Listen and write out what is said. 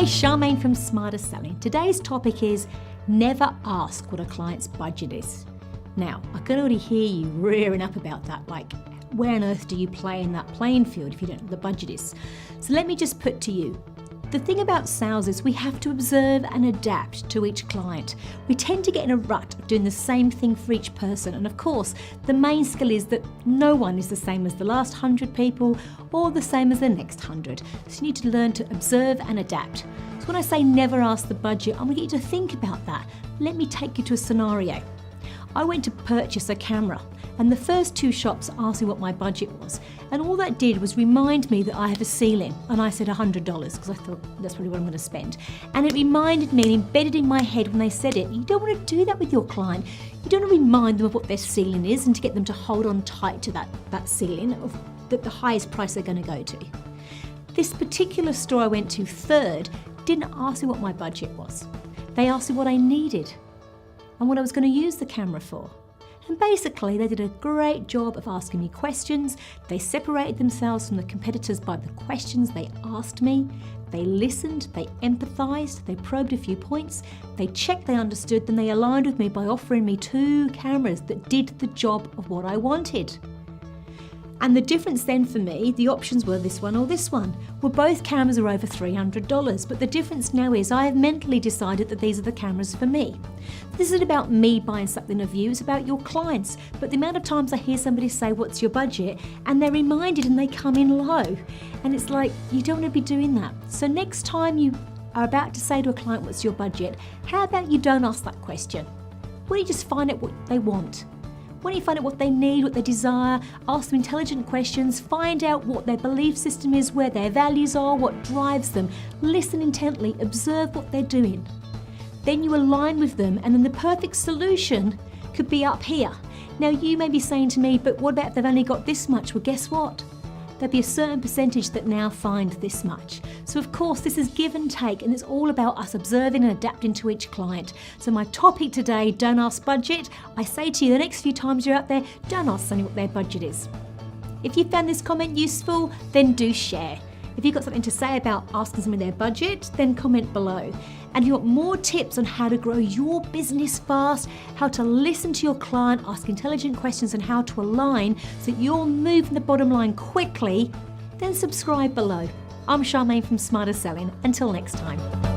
Charmaine from Smarter Selling. Today's topic is never ask what a client's budget is. Now, I can already hear you rearing up about that, like where on earth do you play in that playing field if you don't know what the budget is? So let me just put to you, the thing about sales is we have to observe and adapt to each client. We tend to get in a rut of doing the same thing for each person, and of course, the main skill is that no one is the same as the last 100 people or the same as the next 100. So you need to learn to observe and adapt. So when I say never ask the budget, I'm going to get you to think about that. Let me take you to a scenario. I went to purchase a camera, and the first two shops asked me what my budget was, and all that did was remind me that I have a ceiling, and I said $100 because I thought that's probably what I'm going to spend. And it reminded me and embedded in my head when they said it, you don't want to do that with your client. You don't want to remind them of what their ceiling is and to get them to hold on tight to that ceiling of the highest price they're going to go to. This particular store I went to third didn't ask me what my budget was. They asked me what I needed and what I was going to use the camera for. And basically, they did a great job of asking me questions. They separated themselves from the competitors by the questions they asked me. They listened, they empathized, they probed a few points, they checked they understood, then they aligned with me by offering me two cameras that did the job of what I wanted. And the difference then for me, the options were this one or this one. Well, both cameras are over $300, but the difference now is I have mentally decided that these are the cameras for me. This isn't about me buying something of you, it's about your clients. But the amount of times I hear somebody say, what's your budget? And they're reminded and they come in low. And it's like, you don't want to be doing that. So next time you are about to say to a client, what's your budget? How about you don't ask that question? Why don't you just find out what they want? When you find out what they need, what they desire, ask them intelligent questions, find out what their belief system is, where their values are, what drives them, listen intently, observe what they're doing. Then you align with them, and then the perfect solution could be up here. Now you may be saying to me, but what about if they've only got this much? Well, guess what? There'll be a certain percentage that now find this much. So of course this is give and take, and it's all about us observing and adapting to each client. So my topic today, don't ask budget. I say to you the next few times you're out there, don't ask somebody what their budget is. If you found this comment useful, then do share. If you've got something to say about asking somebody their budget, then comment below. And if you want more tips on how to grow your business fast, how to listen to your client, ask intelligent questions, and how to align so that you're moving the bottom line quickly, then subscribe below. I'm Charmaine from Smarter Selling. Until next time.